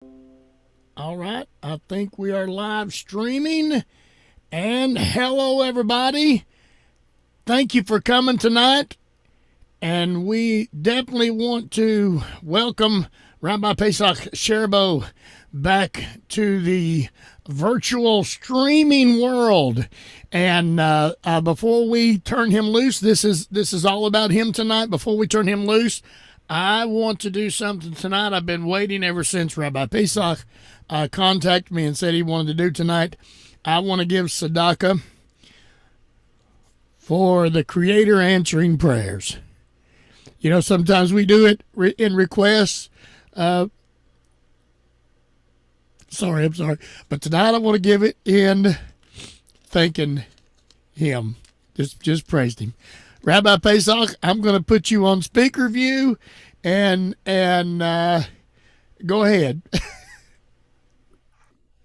All right, I think we are live streaming. And hello, everybody. Thank you for coming tonight. And we definitely want to welcome Rabbi Pesach Sherbo back to the virtual streaming world. And before we turn him loose, this is all about him tonight. Before we turn him loose, I want to do something tonight. I've been waiting ever since Rabbi Pesach contacted me and said he wanted to do tonight. I want to give tzedakah for the Creator answering prayers. You know, sometimes we do it in requests. I'm sorry. But tonight I want to give it in thanking him. Just praised him. Rabbi Pesach, I'm going to put you on speaker view and go ahead.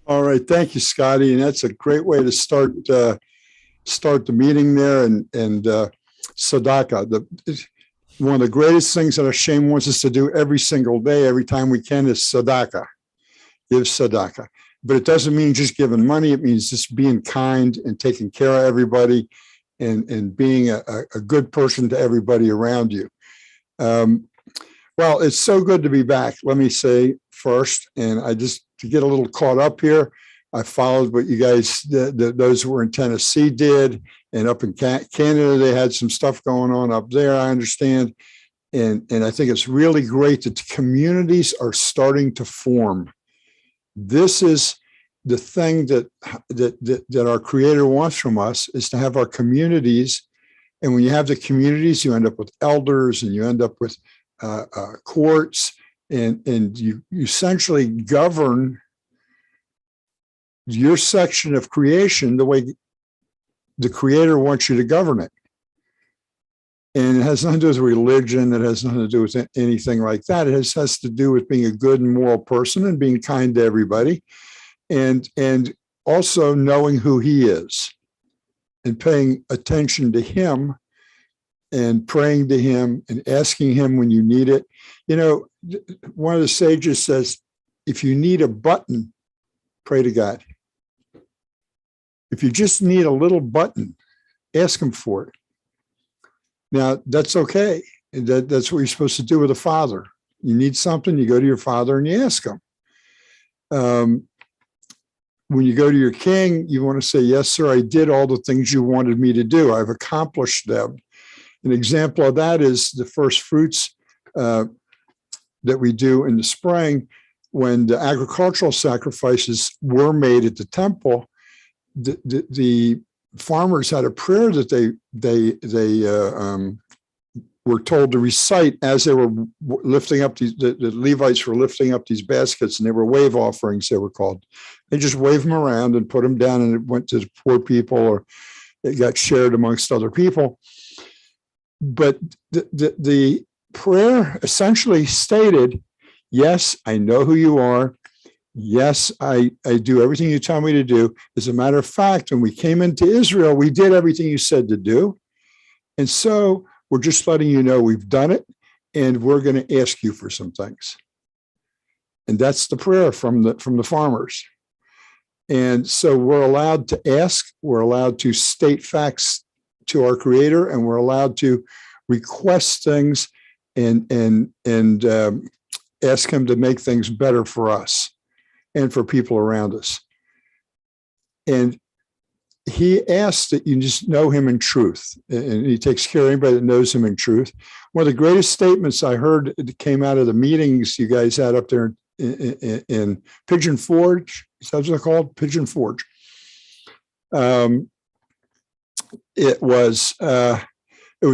All right, thank you, Scotty, and that's a great way to start the meeting there. And tzedakah, one of the greatest things that Hashem wants us to do every single day, every time we can, is tzedakah. Give tzedakah, but it doesn't mean just giving money. It means just being kind and taking care of everybody, and being a good person to everybody around you. Well, it's so good to be back. Let me say first, and to get a little caught up here, I followed what you guys, those who were in Tennessee did, and up in Canada, they had some stuff going on up there, I understand. And I think it's really great that the communities are starting to form. This is the thing that our Creator wants from us, is to have our communities. And when you have the communities, you end up with elders, and you end up with courts, and you essentially govern your section of creation the way the Creator wants you to govern it. And it has nothing to do with religion. It has nothing to do with anything like that. It has to do with being a good and moral person and being kind to everybody, and also knowing who He is and paying attention to Him and praying to Him and asking Him when you need it. You know, one of the sages says, if you need a button, pray to God. If you just need a little button, ask Him for it. Now, that's okay. That's what you're supposed to do with a father. You need something, you go to your father and you ask him. When you go to your king, you want to say, yes, sir, I did all the things you wanted me to do. I've accomplished them. An example of that is the first fruits that we do in the spring. When the agricultural sacrifices were made at the temple, the farmers had a prayer that they were told to recite as they were lifting up these. The Levites were lifting up these baskets, and they were wave offerings, they were called. They just waved them around and put them down, and it went to the poor people, or it got shared amongst other people. But the prayer essentially stated, yes, I know who you are. Yes, I do everything you tell me to do. As a matter of fact, when we came into Israel, we did everything you said to do. And so we're just letting you know we've done it, and we're going to ask you for some things. And that's the prayer from the farmers. And so we're allowed to ask, we're allowed to state facts to our Creator, and we're allowed to request things and ask Him to make things better for us and for people around us. And He asks that you just know Him in truth, and He takes care of anybody that knows Him in truth. One of the greatest statements I heard that came out of the meetings you guys had up there in Pigeon Forge, is that what they're called? Pigeon Forge. It was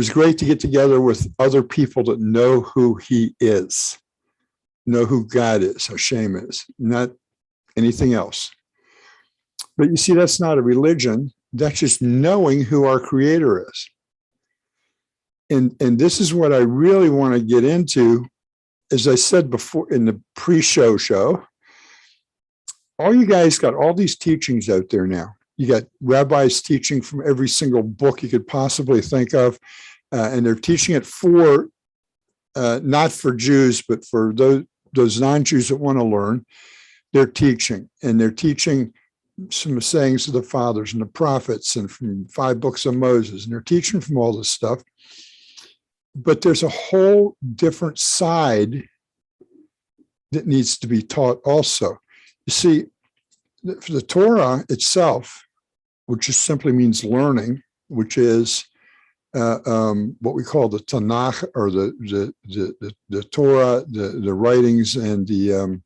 great to get together with other people that know who He is, know who God is, Hashem is, not anything else. But you see, that's not a religion. That's just knowing who our Creator is. And this is what I really want to get into. As I said before in the pre-show show, all you guys got all these teachings out there now. You got rabbis teaching from every single book you could possibly think of. And they're teaching it for, not for Jews, but for those those non-Jews that want to learn, they're teaching, and they're teaching some sayings of the fathers and the prophets and from 5 books of Moses, and they're teaching from all this stuff. But there's a whole different side that needs to be taught also. You see, for the Torah itself, which just simply means learning, which is what we call the Tanakh, or the Torah, the writings, and the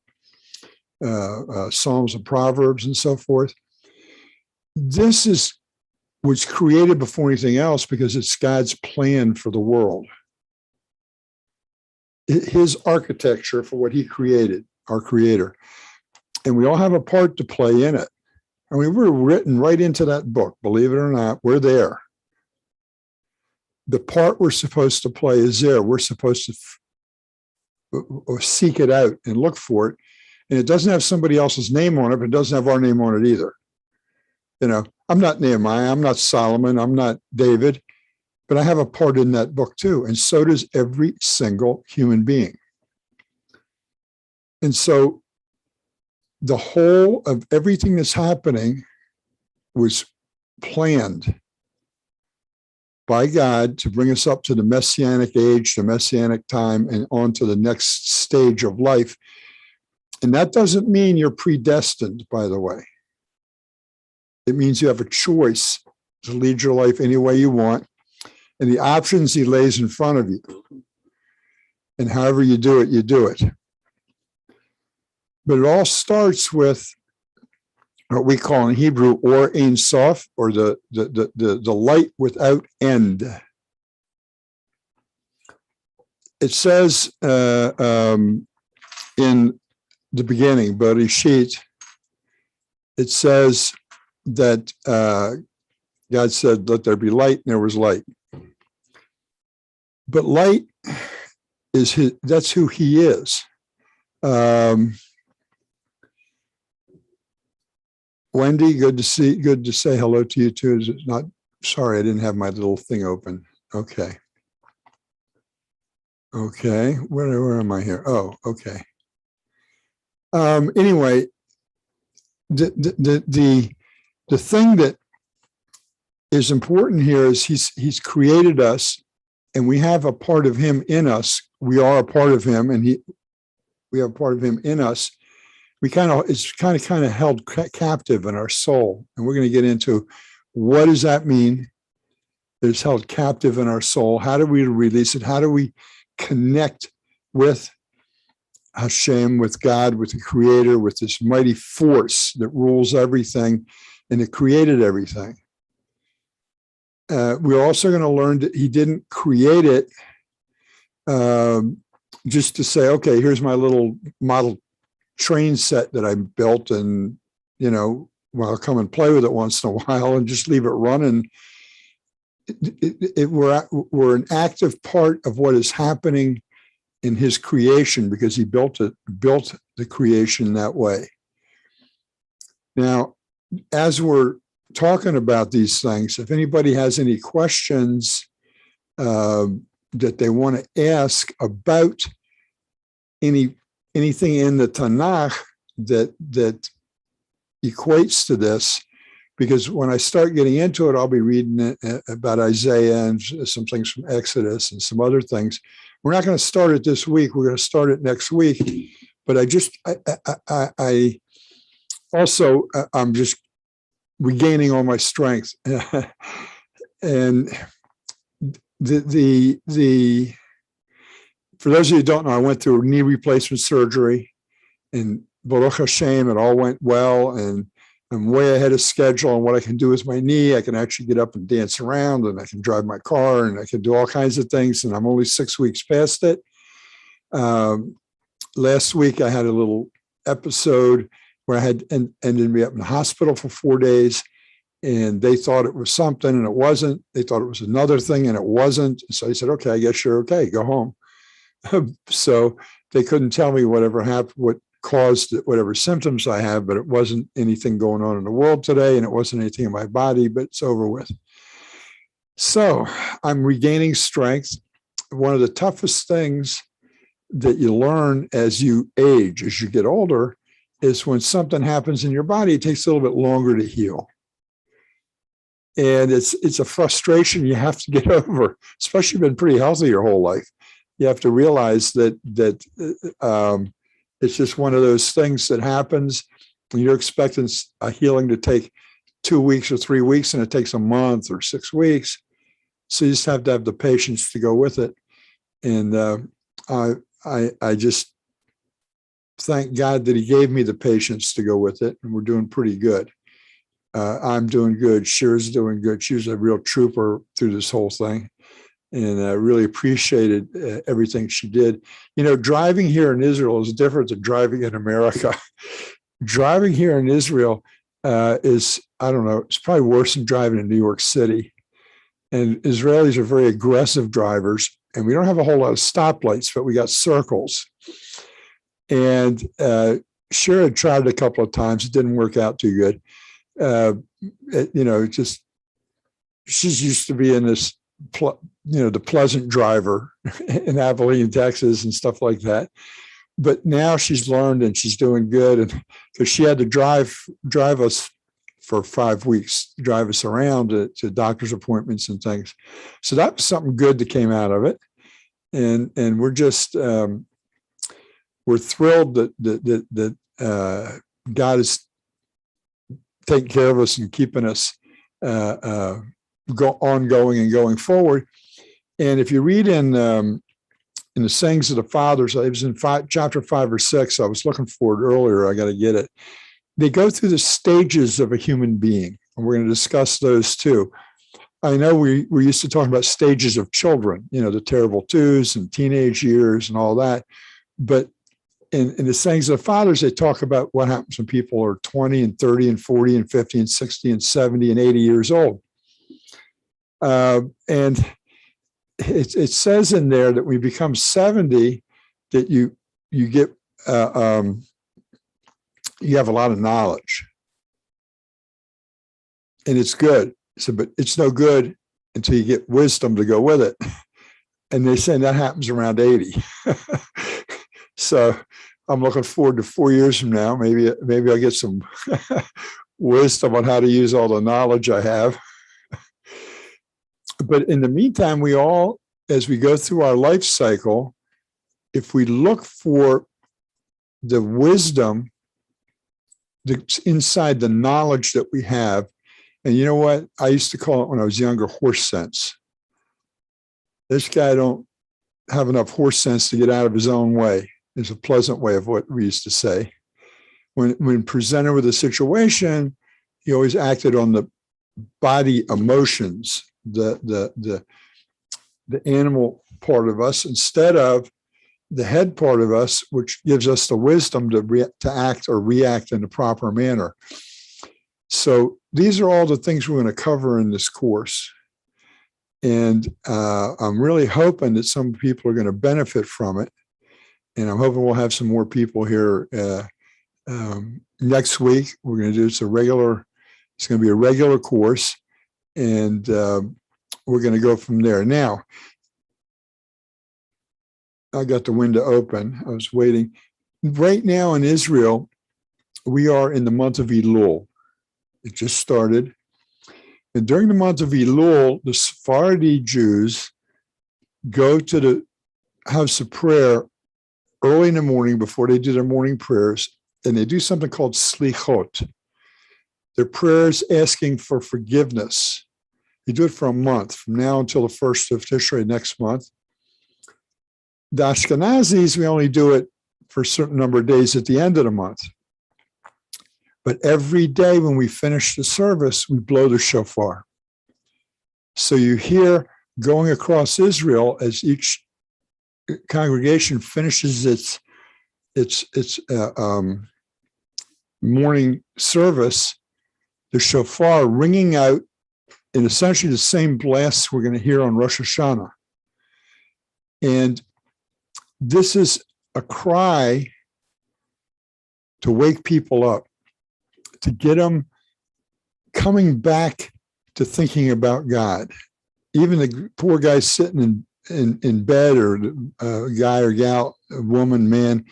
Psalms and Proverbs and so forth. This was created before anything else because it's God's plan for the world. His architecture for what he created, our creator. And we all have a part to play in it. I mean, we're written right into that book, believe it or not, we're there. The part we're supposed to play is there. We're supposed to seek it out and look for it. And it doesn't have somebody else's name on it, but it doesn't have our name on it either. You know, I'm not Nehemiah, I'm not Solomon, I'm not David, but I have a part in that book too. And so does every single human being. And so the whole of everything that's happening was planned by God to bring us up to the Messianic age, the Messianic time, and on to the next stage of life. And that doesn't mean you're predestined, by the way. It means you have a choice to lead your life any way you want, and the options he lays in front of you. And however you do it, you do it. But it all starts with what we call in Hebrew or Ein Sof, or the light without end. It says in the beginning, Bereshit, it says that God said, "Let there be light," and there was light. But light is that's who he is. Wendy, good to say hello to you too. Is it not? Sorry, I didn't have my little thing open. Okay. Okay, where am I here? Oh, okay. Anyway, the thing that is important here is he's created us, and we have a part of him in us. We are a part of him, and we have a part of him in us. It's kind of held captive in our soul, and we're going to get into what does that mean? That it's held captive in our soul. How do we release it? How do we connect with Hashem, with God, with the Creator, with this mighty force that rules everything and that created everything? We're also going to learn that he didn't create it just to say, okay, here's my little model train set that I built, and well, I'll come and play with it once in a while and just leave it running. We're an active part of what is happening in his creation because he built the creation that way. Now, as we're talking about these things, if anybody has any questions that they want to ask about anything in the Tanakh that equates to this, because when I start getting into it, I'll be reading about Isaiah and some things from Exodus and some other things. We're not going to start it this week. We're going to start it next week. But I'm just regaining all my strength. And for those of you who don't know, I went through knee replacement surgery, and Baruch Hashem, it all went well, and I'm way ahead of schedule on what I can do with my knee. I can actually get up and dance around, and I can drive my car, and I can do all kinds of things, and I'm only 6 weeks past it. Last week, I had a little episode where I had ended me up in the hospital for 4 days, and they thought it was something, and it wasn't. They thought it was another thing, and it wasn't. So I said, okay, I guess you're okay. Go home. So they couldn't tell me whatever happened, what caused it, whatever symptoms I have, but it wasn't anything going on in the world today, and it wasn't anything in my body, but it's over with. So I'm regaining strength. One of the toughest things that you learn as you age, as you get older, is when something happens in your body, it takes a little bit longer to heal. And it's a frustration you have to get over, especially if you've been pretty healthy your whole life. You have to realize that it's just one of those things that happens. And you're expecting a healing to take 2 weeks or 3 weeks, and it takes a month or 6 weeks. So you just have to have the patience to go with it. And I just thank God that he gave me the patience to go with it, and we're doing pretty good. I'm doing good. Shira's doing good. She was a real trooper through this whole thing, and I really appreciated everything she did. You know, driving here in Israel is different than driving in America. Driving here in Israel is, I don't know, it's probably worse than driving in New York City. And Israelis are very aggressive drivers, and we don't have a whole lot of stoplights, but we got circles. And Shira had tried it a couple of times. It didn't work out too good. Just she's used to being this, the pleasant driver in Abilene, Texas, and stuff like that. But now she's learned and she's doing good. And because she had to drive us for 5 weeks, drive us around to doctor's appointments and things. So that was something good that came out of it. And we're just we're thrilled that God is taking care of us and keeping us ongoing and going forward. And if you read in the sayings of the fathers, it was in chapter 5 or 6. I was looking for it earlier. I got to get it. They go through the stages of a human being, and we're going to discuss those too. I know we're used to talking about stages of children, the terrible twos and teenage years and all that. But in the sayings of the fathers, they talk about what happens when people are 20 and 30 and 40 and 50 and 60 and 70 and 80 years old. And it says in there that when you become 70, that you get you have a lot of knowledge, and it's good. So, but it's no good until you get wisdom to go with it. And they say that happens around 80. So I'm looking forward to 4 years from now. Maybe I'll get some wisdom on how to use all the knowledge I have. But in the meantime, we all, as we go through our life cycle, if we look for the wisdom that's inside the knowledge that we have, and you know what? I used to call it when I was younger, horse sense. This guy don't have enough horse sense to get out of his own way. It's a pleasant way of what we used to say. When presented with a situation, he always acted on the body emotions, the animal part of us, instead of the head part of us, which gives us the wisdom to act or react in the proper manner. So these are all the things we're going to cover in this course. And I'm really hoping that some people are going to benefit from it. And I'm hoping we'll have some more people here next week. We're going to do it's going to be a regular course, and we're going to go from there. Now, I got the window open. I was waiting. Right now in Israel, we are in the month of Elul. It just started. And during the month of Elul, the Sephardi Jews go to the house of prayer early in the morning before they do their morning prayers, and they do something called slichot. Their prayers asking for forgiveness. They do it for a month, from now until the 1st of Tishrei next month. The Ashkenazis, we only do it for a certain number of days at the end of the month. But every day when we finish the service, we blow the shofar. So you hear going across Israel as each congregation finishes its morning service, the shofar ringing out in essentially the same blasts we're going to hear on Rosh Hashanah. And this is a cry to wake people up, to get them coming back to thinking about God. Even the poor guy sitting in bed, or a guy or gal, a woman, man,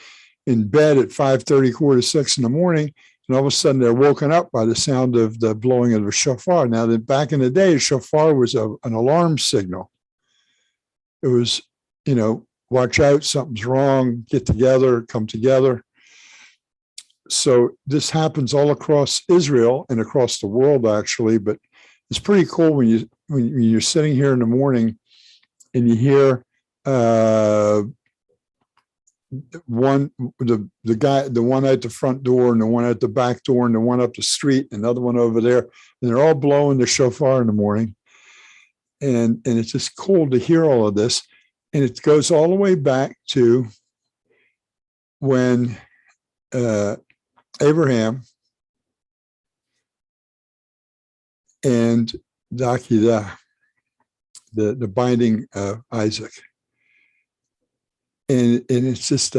in bed at 5:30, 5:45 in the morning, and all of a sudden they're woken up by the sound of the blowing of the shofar. Now, that back in the day, shofar was an alarm signal. It was, watch out, something's wrong, get together, come together. So this happens all across Israel and across the world, actually. But it's pretty cool when you're sitting here in the morning and you hear the one at the front door, and the one at the back door, and the one up the street, and another one over there, and they're all blowing the shofar in the morning. And it's just cool to hear all of this. And it goes all the way back to when Abraham and the Akedah, the binding of Isaac. And it's just,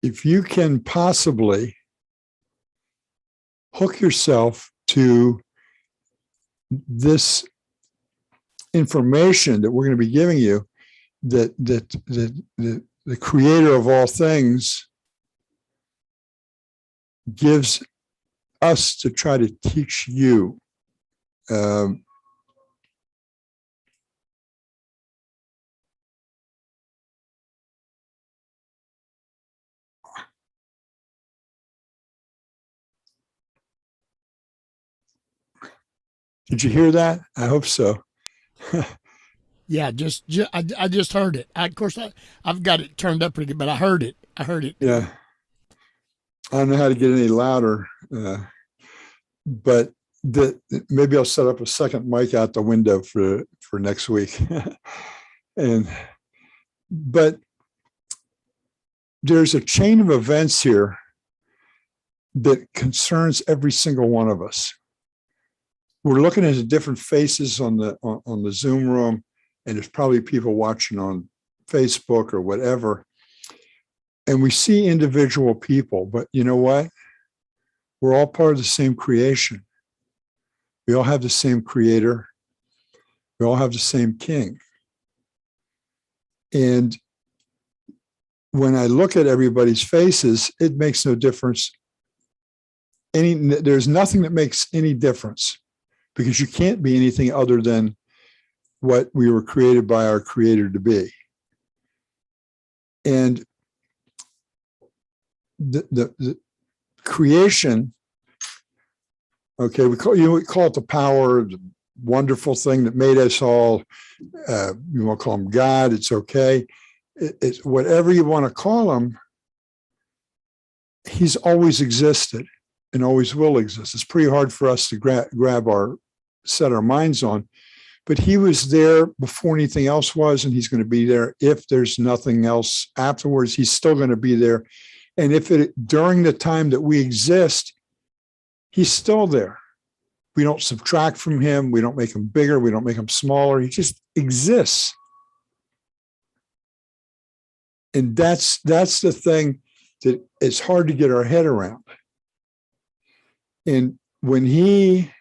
if you can possibly hook yourself to this information that we're going to be giving you, that the creator of all things gives us to try to teach you. Did you hear that? I hope so. Yeah, I just heard it. Of course, I've got it turned up pretty good, but I heard it. Yeah. I don't know how to get any louder, but maybe I'll set up a second mic out the window for next week. But there's a chain of events here that concerns every single one of us. We're looking at the different faces on the Zoom room, and there's probably people watching on Facebook or whatever. And we see individual people, but you know what? We're all part of the same creation. We all have the same creator. We all have the same king. And when I look at everybody's faces, it makes no difference. There's nothing that makes any difference, because you can't be anything other than what we were created by our creator to be. And the creation, okay, we call it the power, the wonderful thing that made us all. You want to call him God, it's okay. It's whatever you want to call him. He's always existed and always will exist. It's pretty hard for us to set our minds on, but he was there before anything else was, and he's going to be there if there's nothing else afterwards. He's still going to be there. And during the time that we exist, he's still there. We don't subtract from him. We don't make him bigger. We don't make him smaller. He just exists. And that's the thing that it's hard to get our head around. And when he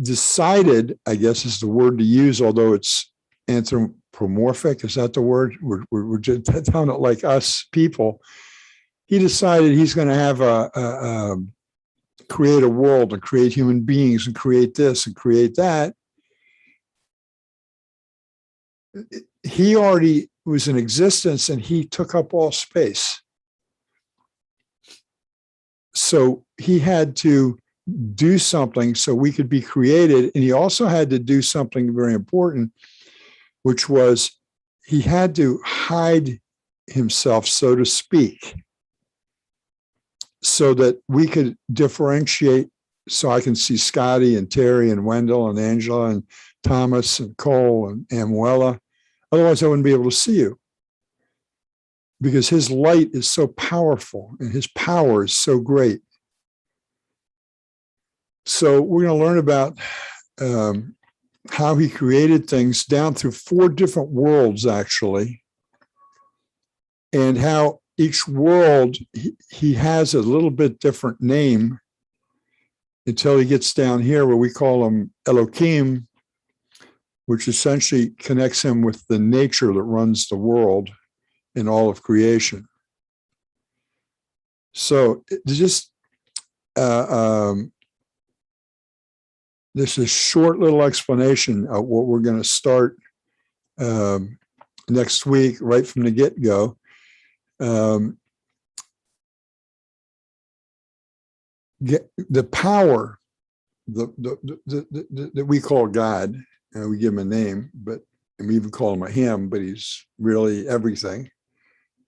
decided, I guess is the word to use, although it's anthropomorphic, is that the word? We're just telling it like us people. He decided he's going to have create a world and create human beings and create this and create that. He already was in existence, and he took up all space. So he had to do something so we could be created. And he also had to do something very important, which was he had to hide himself, so to speak, so that we could differentiate. So I can see Scotty and Terry and Wendell and Angela and Thomas and Cole and Amuela. Otherwise, I wouldn't be able to see you, because his light is so powerful and his power is so great. So we're going to learn about how he created things down through 4 different worlds, actually, and how each world, he has a little bit different name until he gets down here where we call him Elohim, which essentially connects him with the nature that runs the world and all of creation. So just this is a short little explanation of what we're going to start next week, right from the get-go. The power that we call God, we give him a name, but and we even call him a him, but he's really everything,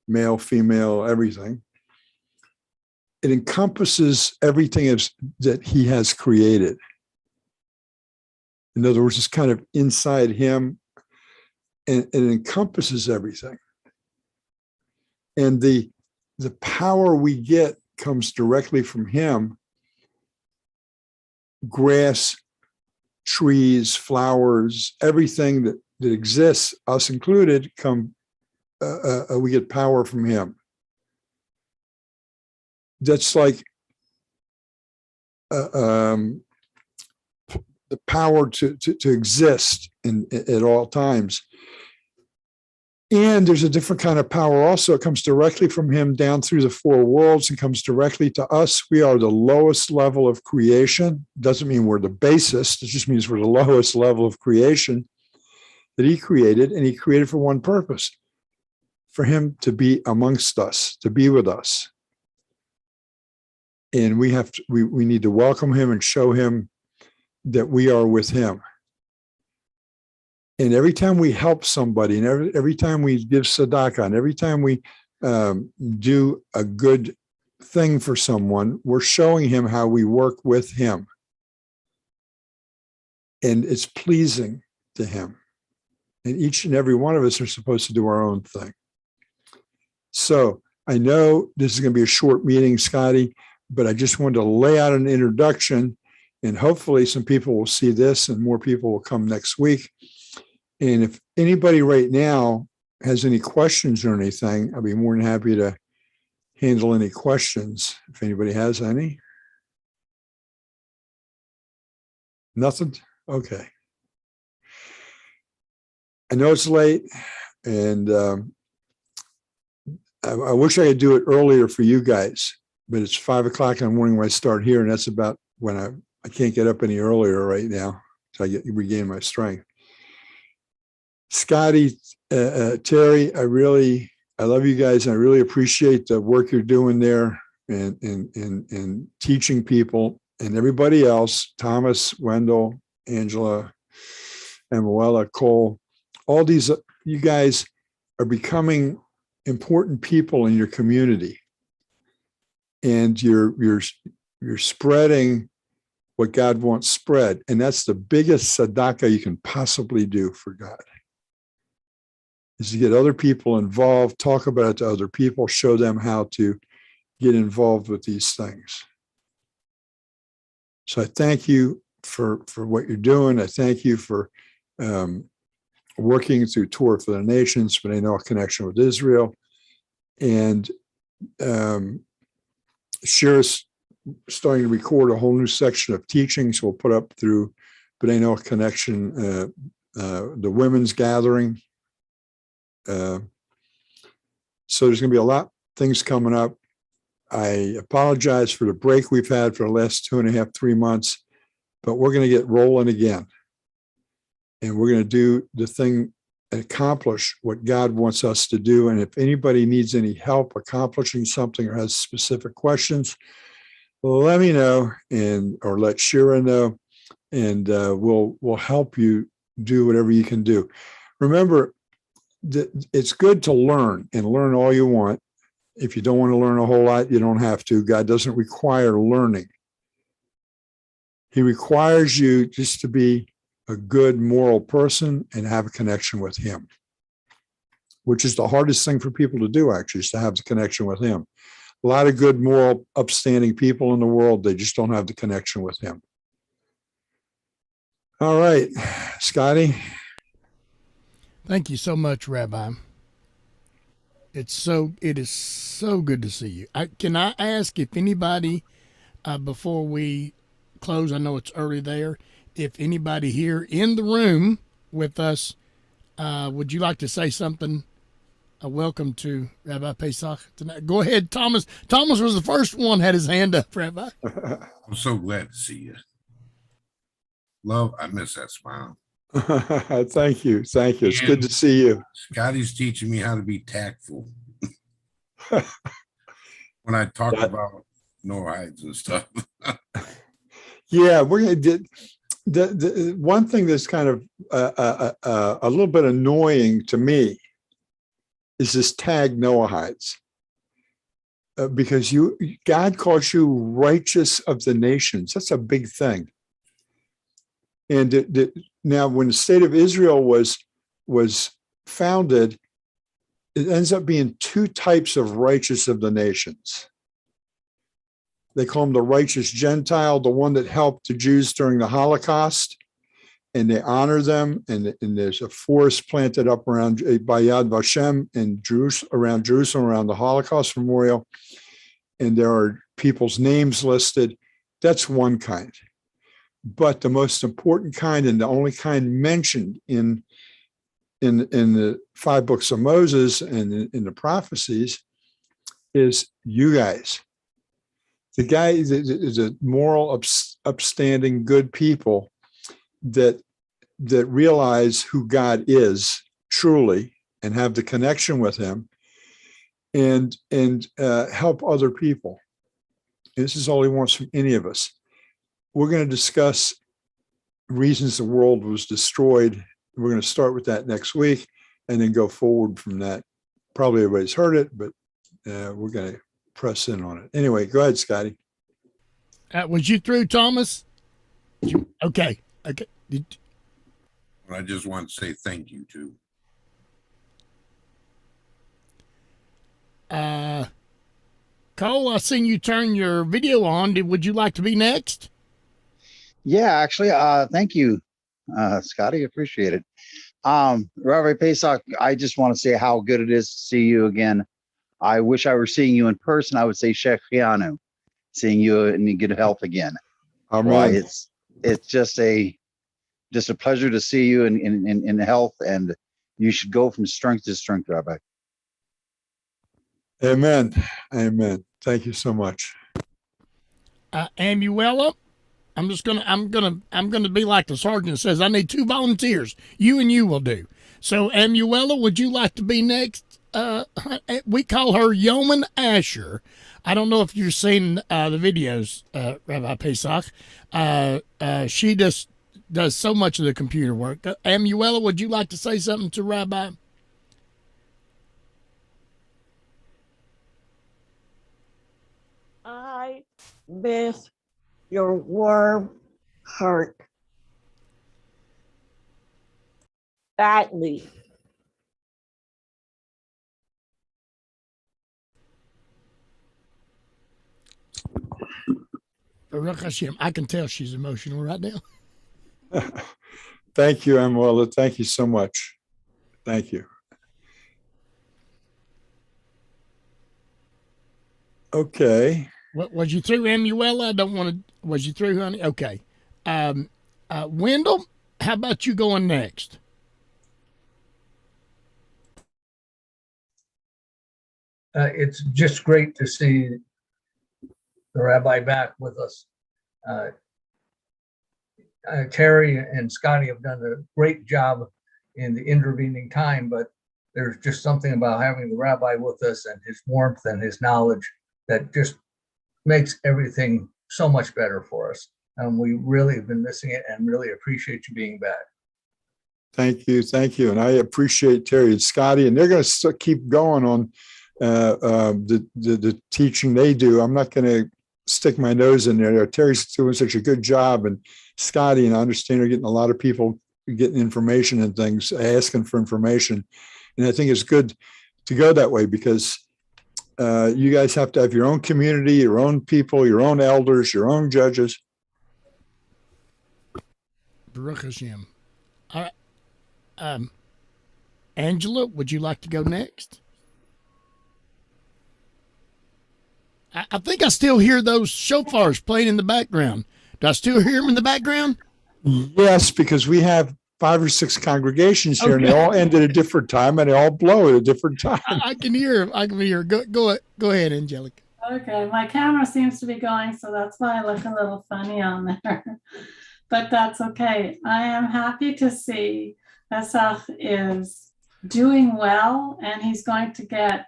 male, female, everything. It encompasses everything that he has created. In other words, it's kind of inside him, and it encompasses everything. And the power we get comes directly from him. Grass, trees, flowers, everything that exists, us included, we get power from him. That's like the power to exist at all times. And there's a different kind of power also. It comes directly from him down through the four worlds and comes directly to us. We are the lowest level of creation. Doesn't mean we're the basest. It just means we're the lowest level of creation that he created, and he created for one purpose, for him to be amongst us, to be with us. And we need to welcome him and show him that we are with him. And every time we help somebody, and every time we give tzedakah, and every time we do a good thing for someone, we're showing him how we work with him. And it's pleasing to him. And each and every one of us are supposed to do our own thing. So I know this is going to be a short meeting, Scotty, but I just wanted to lay out an introduction, and hopefully some people will see this and more people will come next week. And if anybody right now has any questions or anything, I'll be more than happy to handle any questions if anybody has any. Nothing? Okay. I know it's late, and I wish I could do it earlier for you guys, but it's 5 o'clock in the morning when I start here, and that's about when I can't get up any earlier right now, so I regain my strength. Scotty, Terry, I love you guys, and I really appreciate the work you're doing there and teaching people, and everybody else, Thomas, Wendell, Angela, Emuela, Cole, all these, you guys are becoming important people in your community, and you're spreading what God wants spread, and that's the biggest tzedakah you can possibly do for God, is to get other people involved, talk about it to other people, show them how to get involved with these things. So I thank you for what you're doing. I thank you for working through Torah for the Nations, but I know a connection with Israel. And Shira's starting to record a whole new section of teachings we'll put up through, but I know a connection, the women's gathering. So there's going to be a lot of things coming up. I apologize for the break we've had for the last 2.5, 3 months, but we're going to get rolling again. And we're going to do the thing, accomplish what God wants us to do. And if anybody needs any help accomplishing something or has specific questions, let me know, or let Shira know, and we'll help you do whatever you can do. Remember, it's good to learn and learn all you want. If you don't want to learn a whole lot, you don't have to. God doesn't require learning. He requires you just to be a good moral person and have a connection with him, which is the hardest thing for people to do, actually, is to have the connection with him. A lot of good, moral, upstanding people in the world, they just don't have the connection with him. All right, Scotty. Thank you so much, Rabbi. It is so good to see you. Can I ask if anybody, before we close, I know it's early there, if anybody here in the room with us. Would you like to say something? Welcome to Rabbi Pesach tonight. Go ahead, Thomas. Thomas was the first one had his hand up, Rabbi. I'm so glad to see you. Love, I miss that smile. Thank you. Thank you. It's good to see you. Scotty's teaching me how to be tactful when I talk about Noahides and stuff. Yeah, we're going to the one thing that's kind of a little bit annoying to me is this tag Noahides. Because God calls you righteous of the nations. That's a big thing. And now, when the state of Israel was founded, it ends up being two types of righteous of the nations. They call them the righteous Gentile, the one that helped the Jews during the Holocaust, and they honor them. And there's a forest planted up around by Yad Vashem in around Jerusalem, around the Holocaust Memorial, and there are people's names listed. That's one kind. But the most important kind, and the only kind mentioned in the 5 books of Moses and in the prophecies, is you guys. The guy is a moral, upstanding, good people that realize who God is truly and have the connection with him and help other people. This is all he wants from any of us. We're going to discuss reasons the world was destroyed. We're going to start with that next week and then go forward from that. Probably everybody's heard it, but we're going to press in on it. Anyway, go ahead, Scotty. Was you through, Thomas? Okay. I just want to say thank you too. Cole, I seen you turn your video on. Would you like to be next? Yeah, actually, thank you, Scotty. Appreciate it. Rabbi Pesach, I just want to say how good it is to see you again. I wish I were seeing you in person. I would say Shechianu, seeing you in good health again. Amen. It's just a pleasure to see you in health, and you should go from strength to strength, Rabbi. Amen. Amen. Thank you so much. Amuela, I'm gonna be like the sergeant says. I need 2 volunteers. You and you will do. So, Amuela, would you like to be next? We call her Yeoman Asher. I don't know if you've seen the videos, Rabbi Pesach. She just does so much of the computer work. Amuela, would you like to say something to Rabbi? I miss your warm heart badly. Baruch Hashem. I can tell she's emotional right now. Thank you, Amuela. Thank you so much. Thank you. Okay. What was you through, Amuela? I don't want to. Was you through, honey? Okay. Wendell, how about you going next? It's just great to see the rabbi back with us. Terry and Scotty have done a great job in the intervening time, but there's just something about having the rabbi with us and his warmth and his knowledge that just makes everything so much better for us. And we really have been missing it and really appreciate you being back. Thank you. Thank you. And I appreciate Terry and Scotty, and they're going to keep going on the teaching they do. I'm not going to stick my nose in there. Terry's doing such a good job, and Scotty, and I understand are getting a lot of people getting information and things, asking for information. And I think it's good to go that way because you guys have to have your own community, your own people, your own elders, your own judges. Baruch Hashem. All right. Angela, would you like to go next? I think I still hear those shofars playing in the background. Do I still hear them in the background? Yes, because we have 5 or 6 congregations here, and they all end at a different time, and they all blow at a different time. I can hear. I can hear. Go ahead, Angelica. Okay, my camera seems to be going, so that's why I look a little funny on there. But that's okay. I am happy to see Pesach is doing well, and he's going to get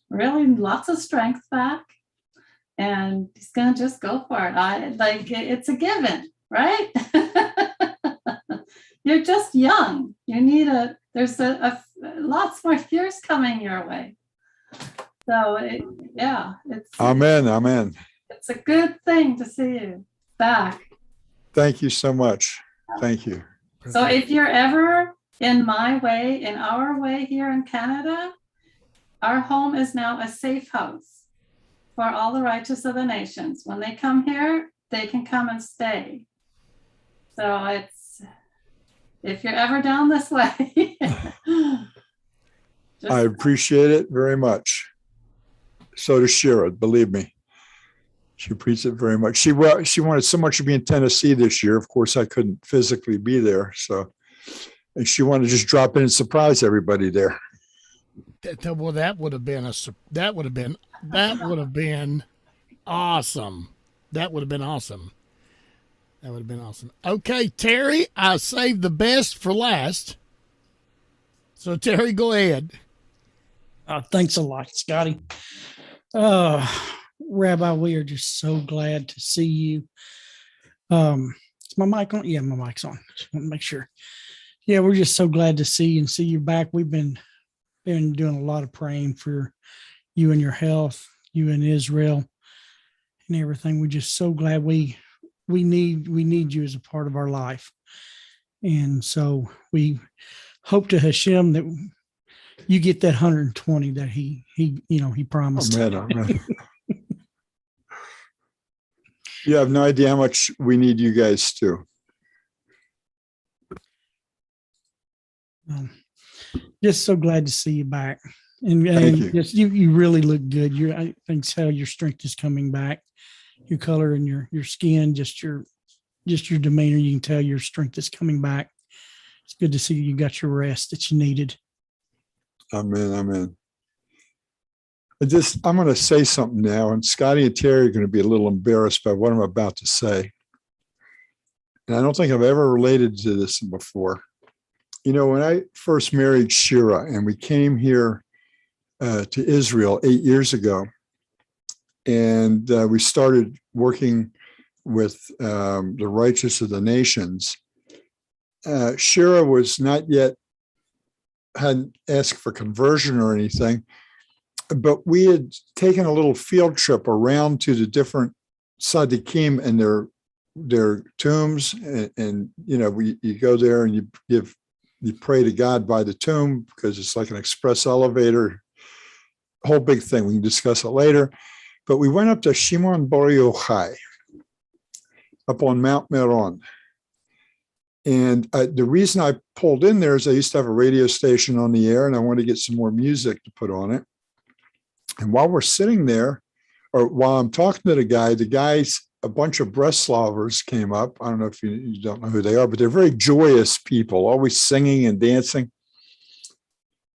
really lots of strength back, and he's going to just go for it. It's a given, right? You're just young. You need there's lots more years coming your way. So it's Amen. It's a good thing to see you back. Thank you so much. Thank you. So if you're ever in our way here in Canada, our home is now a safe house for all the righteous of the nations. When they come here, they can come and stay. So if you're ever down this way. I appreciate it very much. So does Shira, believe me. She appreciates it very much. She wanted so much to be in Tennessee this year. Of course, I couldn't physically be there. And she wanted to just drop in and surprise everybody there. Well, that would have been awesome. That would have been awesome. Okay, Terry, I saved the best for last. So Terry, go ahead. Thanks a lot, Scotty. Rabbi, we are just so glad to see you. Is my mic on? Yeah, my mic's on. Just want to make sure. Yeah, we're just so glad to see you back. We've been doing a lot of praying for you and your health, you and Israel, and everything. We're just so glad we need you as a part of our life. And so we hope to Hashem that you get that 120 that he promised. Amen. You have no idea how much we need you guys too. Just so glad to see you back. And you. Just you really look good. I think so your strength is coming back. Your color and your skin, just your demeanor, you can tell your strength is coming back. It's good to see you got your rest that you needed. Amen. I'm going to say something now, and Scotty and Terry are going to be a little embarrassed by what I'm about to say. And I don't think I've ever related to this before. When I first married Shira and we came here to Israel 8 years ago, and we started working with the righteous of the nations, Shira was not yet, hadn't asked for conversion or anything, but we had taken a little field trip around to the different tzaddikim and their tombs, and you go there and you pray to God by the tomb because it's like an express elevator, whole big thing. We can discuss it later. But we went up to Shimon Bar Yochai, up on Mount Meron. And the reason I pulled in there is I used to have a radio station on the air, and I wanted to get some more music to put on it. And while we're sitting there, or while I'm talking to the guys, a bunch of Breslovers came up. I don't know if you don't know who they are, but they're very joyous people, always singing and dancing.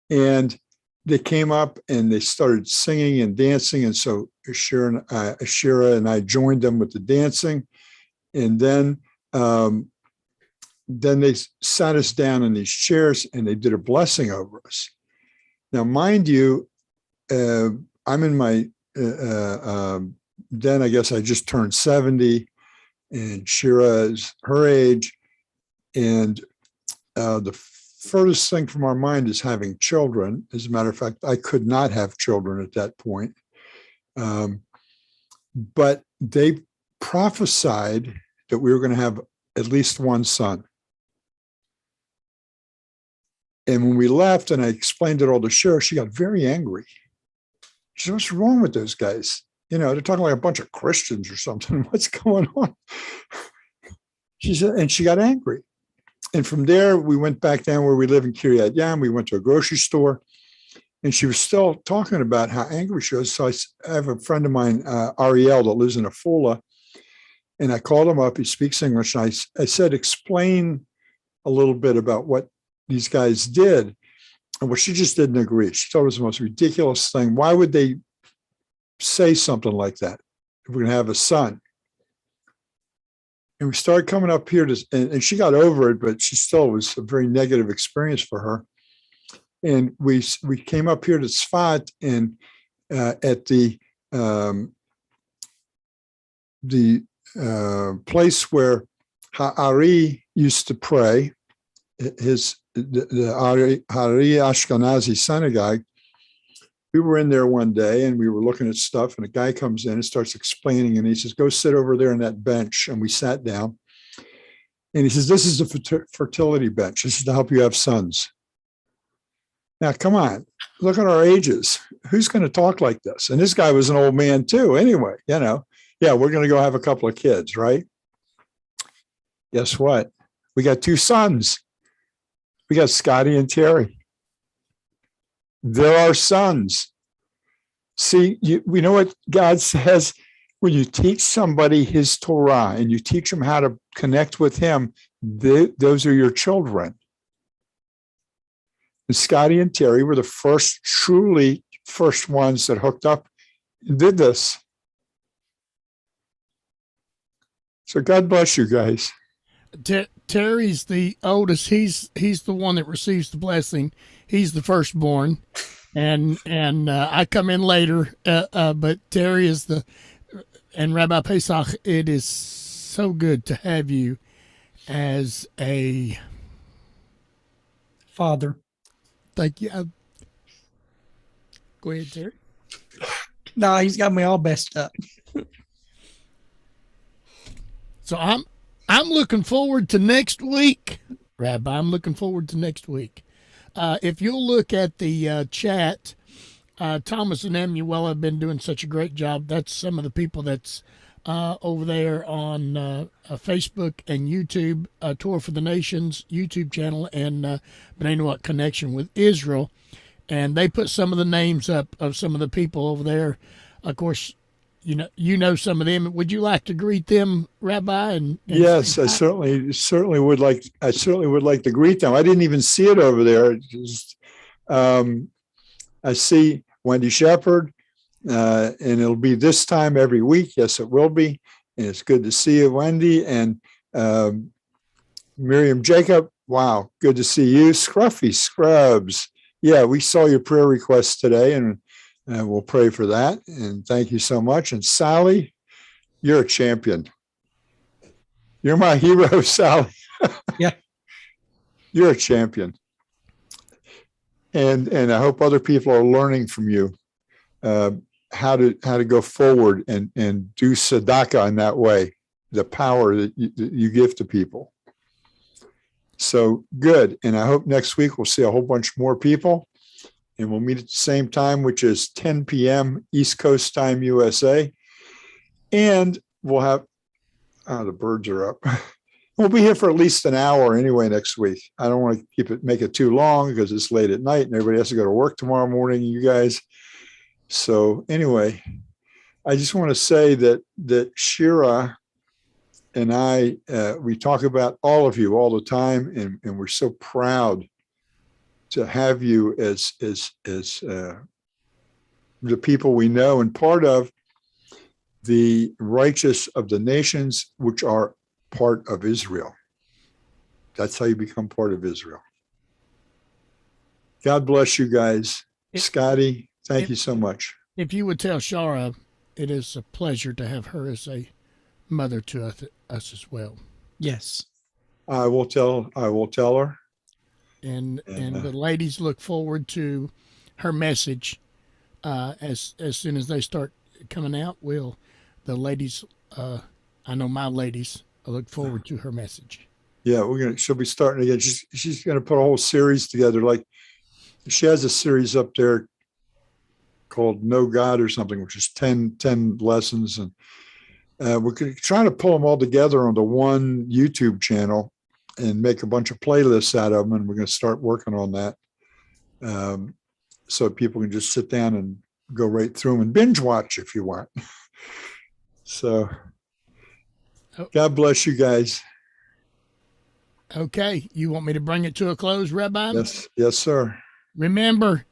And they came up and they started singing and dancing. And so Ashira and I joined them with the dancing. And then they sat us down in these chairs and they did a blessing over us. Now, mind you, I'm in my, then I guess I just turned 70 and Shira is her age. And the furthest thing from our mind is having children. As a matter of fact, I could not have children at that point. But they prophesied that we were going to have at least one son. And when we left and I explained it all to Shira, she got very angry. She said, "What's wrong with those guys? They're talking like a bunch of Christians or something. What's going on?" She said, and she got angry. And from there, we went back down where we live in Kiryat Yam. We went to a grocery store, and she was still talking about how angry she was. So I have a friend of mine, Ariel, that lives in Afula, and I called him up. He speaks English. And I said, "Explain a little bit about what these guys did. And well, she just didn't agree. She thought it was the most ridiculous thing. Why would they say something like that if we're going to have a son? And we started coming up here to, and she got over it, but she still was a very negative experience for her. And we came up here to Tzfat, and at the place where Ha'ari used to pray, the Hari Ashkenazi synagogue. We were in there one day and we were looking at stuff, and a guy comes in and starts explaining, and he says, go sit over there on that bench. And we sat down, and he says, this is a fertility bench. This is to help you have sons. Now, come on, look at our ages. Who's going to talk like this? And this guy was an old man too. Anyway, yeah, we're going to go have a couple of kids, right? Guess what? We got 2 sons. We got Scotty and Terry. They're our sons. See, we know what God says. When you teach somebody his Torah and you teach them how to connect with him, those are your children. And Scotty and Terry were the truly first ones that hooked up and did this. So God bless you guys. Terry's the oldest. He's the one that receives the blessing. He's the firstborn, and I come in later. But Terry is and Rabbi Pesach. It is so good to have you as a Father. Thank you. Go ahead, Terry. No, he's got me all messed up. So I'm looking forward to next week, Rabbi. I'm looking forward to next week. If you'll look at the chat, Thomas and Emuel have been doing such a great job. That's some of the people that's over there on Facebook and YouTube, Tour for the Nations YouTube channel, and B'nai Noach Connection with Israel. And they put some of the names up of some of the people over there. Of course, you know some of them. Would you like to greet them, Rabbi? And yes, I certainly would like. I certainly would like to greet them. I didn't even see it over there. I see Wendy Shepherd, and it'll be this time every week. Yes, it will be, and it's good to see you, Wendy, and Miriam Jacob. Wow, good to see you, Scruffy Scrubs. Yeah, we saw your prayer request today, and we'll pray for that. And thank you so much. And Sally, you're a champion. You're my hero, Sally. Yeah. You're a champion. And I hope other people are learning from you how to go forward and do tzedakah in that way, the power that you give to people. So good. And I hope next week we'll see a whole bunch more people. And we'll meet at the same time, which is 10 p.m. East Coast time, USA. And we'll have, the birds are up. We'll be here for at least an hour anyway next week. I don't want to make it too long because it's late at night and everybody has to go to work tomorrow morning, you guys. So anyway, I just want to say that Shira and I, we talk about all of you all the time, and we're so proud to have you as the people we know and part of the righteous of the nations, which are part of Israel. That's how you become part of Israel. God bless you guys. Scotty, thank you so much. If you would tell Shara, it is a pleasure to have her as a mother to us as well. Yes. I will tell her. And the ladies look forward to her message as soon as they start coming out. The ladies, I know my ladies, I look forward to her message. Yeah, she'll be starting again. She's gonna put a whole series together. Like she has a series up there called Know God or something, which is 10 lessons, and we're trying to pull them all together onto one YouTube channel and make a bunch of playlists out of them. And we're going to start working on that. So people can just sit down and go right through them and binge watch if you want. So God bless you guys. Okay. You want me to bring it to a close, Rabbi? Yes, yes, sir. Remember,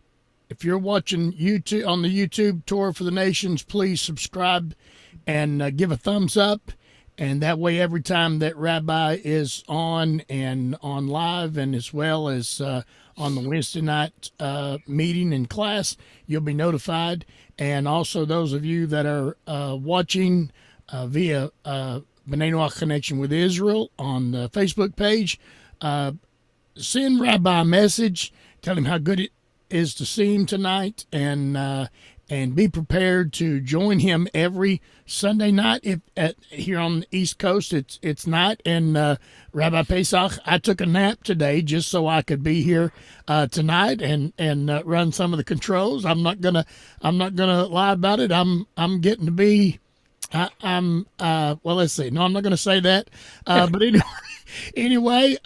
if you're watching YouTube on the YouTube Tour for the Nations, please subscribe and give a thumbs up. And that way, every time that Rabbi is on and on live, and as well as on the Wednesday night meeting and class, you'll be notified. And also, those of you that are watching via B'nai Noach Connection with Israel on the Facebook page, send Rabbi a message. Tell him how good it is to see him tonight, and be prepared to join him every Sunday night. If here on the East Coast, it's night. And Rabbi Pesach, I took a nap today just so I could be here tonight and run some of the controls. I'm not gonna lie about it. I'm getting to be. I'm well. Let's see. No, I'm not gonna say that. But anyway.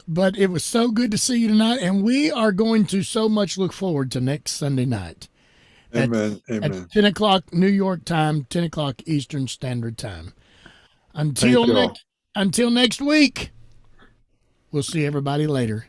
But it was so good to see you tonight, and we are going to so much look forward to next Sunday night. Amen. Amen. At 10 o'clock New York time, 10 o'clock Eastern Standard Time. Thank you all. Until next week, we'll see everybody later.